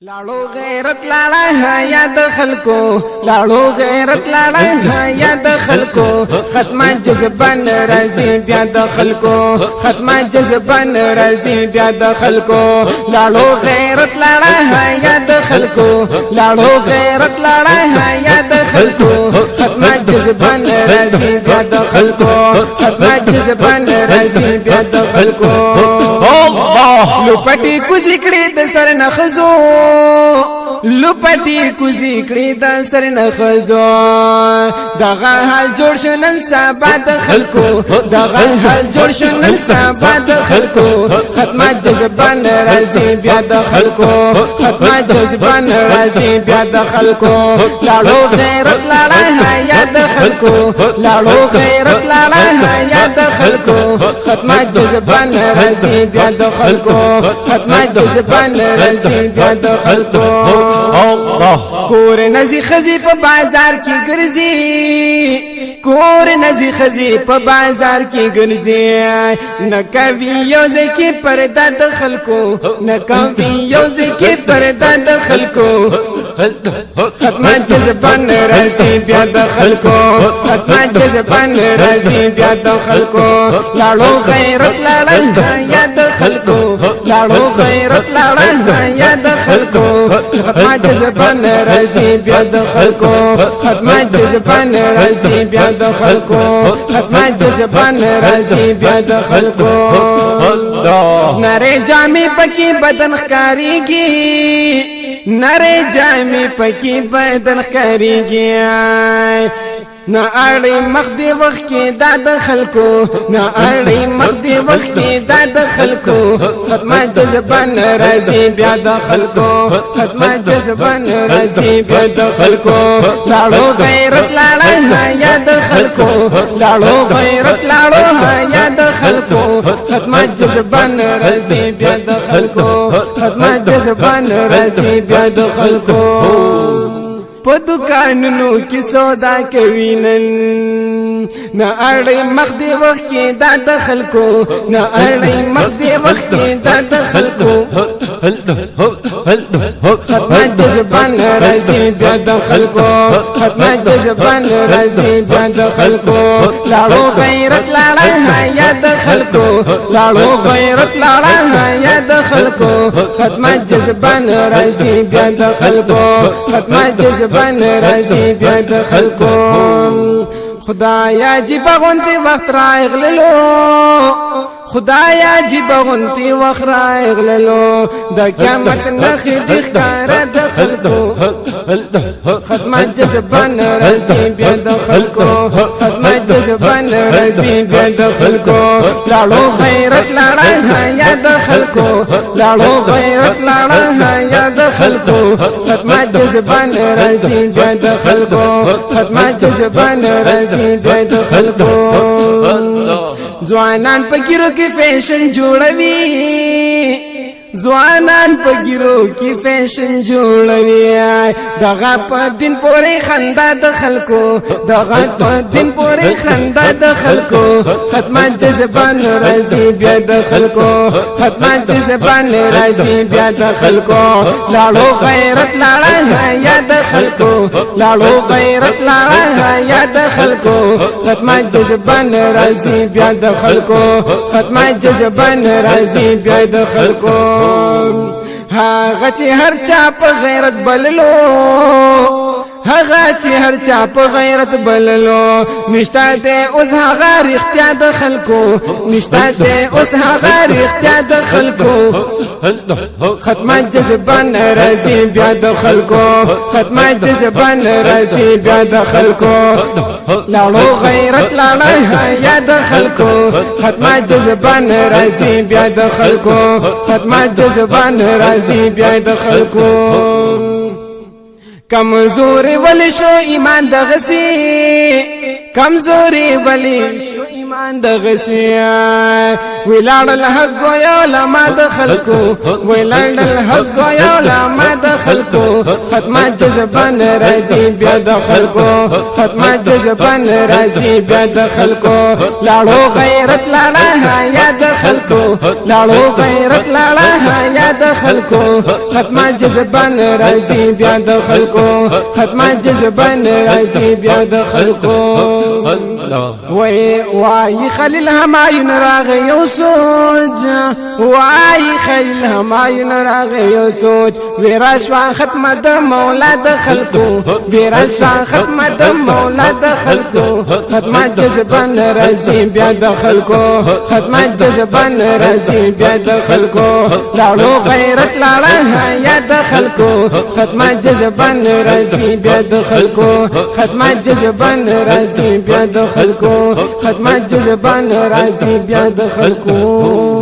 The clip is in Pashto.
لاړو غیرت لاړه یا د خلکو لاړو غیرت لاړه یا د خلکو ختمه جذبان راځي بیا د خلکو ختمه جذبان راځي بیا د خلکو لاړو غیرت لاړه یا د خلکو لاړو غیرت لاړه یا د خلکو ختمه جذبان راځي بیا د خلکو ختمه جذبان راځي بیا د خلکو لوپټي کوزي کړي د سر نخزو لپټي کوزي کړي د سر نخزو دغه حال جوړ شنن سبا د خلکو دغه حال جوړ شنن سبا د خلکو ختمه جذبان راځي بیا د خلکو ختمه جذبان راځي بیا د خلکو لاړو غیرت لاړه یا د خلکو لاړو غیرت لاړه یا د خلکو ختمه جذبان راځي بیا د خلکو ختمه جذبان راځي بیا د خلکو کور نزی خزی په بازار کې ګرځي کور نزی خزی په بازار کې ګرځي نکوي یو ځکه پردا د خلکو نکوي یو ځکه پردا د خلکو ختمه جذبان راځي بیا د خلکو ختمه جذبان راځي بیا د خلکو لاړو غیرت لاړه یا د خلکو لاړو غیرت لاړه یا د خلکو ختمه جذبان راځي بیا د خلکو ختمه جذبان راځي بیا د خلکو ختمه جذبان راځي بیا د خلکو نره جامې پکې بدن ښکاریږي نره جامې پکې بدن ښکاریږي نا اړې مخ دی وخت کې دا د خلکو نا اړې مخ دی وخت کې دا د خلکو ختمه جذبان راځي بیا د خلکو ختمه جذبان راځي بیا د خلکو لاړو غیرت لاړه یا د خلکو لاړو غیرت لاړو یا د خلکو ختمه جذبان راځي بیا د خلکو ختمه جذبان راځي بیا د خلکو په دکانونو کې سودا کوي نن نه اړې مخ دی وخت کې دا د خلکو نه اړې مخ دی وخت کې دا د خلکو ختمه جذبان راځي بیا د خلکو ختمه جذبان راځي بیا د خلکو لاړو غیرت لاړه یا د خلکو لاړو غیرت لاړه یا د خلکو ختمه جذبان راځي بیا د خلکو ختمه جذبان راځي بیا د خلکو خدایا جی بغونتی وخت راغللو خدایا جی بغونتی وخت راغللو د قیامت نخې د ښکار د خلکو ختمه جذبان راځي بیا د خلکو ختمه جذبان راځي بیا د خلکو لاړو غیرت لاړه یا د خلکو لاړو غیرت لاړه یا د خلکو ختمه جذبان راځي بیا د خلکو ختمه جذبان راځي بیا د خلکو ځوانان په ګیرو کې فیشن جوړوي ځوانان په ګیرو کې فیشن جوړوي دغه په دین پورې خندا د خلکو دغه په دین پورې خندا د خلکو ختمه جذبان راځي بیا د خلکو ختمه جذبان راځي بیا د خلکو لاړو غیرت لاړه یا د خلکو لاړو غیرت لاړه یا د خلکو ختمه جذبان راځي بیا د خلکو ختمه جذبان راځي بیا د خلکو هغه چې هر چا په غیرت بللو هغه چې هر چا په غیرت بللو نشته دې اوس هغه رښتیا د خلکو نشته دې اوس هغه رښتیا د خلکو ختمه جذبان راځي بیا د خلکو ختمه جذبان راځي بیا د خلکو لاړو غیرت لاړه یا د خلکو ختمه جذبان راځي بیا د خلکو ختمه جذبان راځي بیا د خلکو کمزوري ولی شو ایمان د غسی کمزوري ولی شو ایمان د غسی ویلاړ الحق یو لما د خلکو ویلاړ الحق یو لما د خلکو ختمه جذبه راځي بیا د خلکو ختمه جذبه راځي بیا د خلکو لاړو غیرت لاړه یا د خلکو لاړو غیرت لاړه یا د خلکو ختمه جذبه راځي بیا د خلکو ختمه جذبه راځي بیا د خلکو وای خلیل همایون راغی یو سوج وای خلیل همایون راغی یو سوج ویرا شوا ختمه د مولا د خلکو ویرا شوا ختمه د مولا د خلکو ختمه جذبه راځي بیا د خلکو ختمه جذبه راځي بیا د خلکو لاړو غیرت لاړه یا د خلکو ختمه جذبه راځي بیا د خلکو ختمه جذبه راځي بیا د خلکو ختمه جذبه راځي بیا د خلکو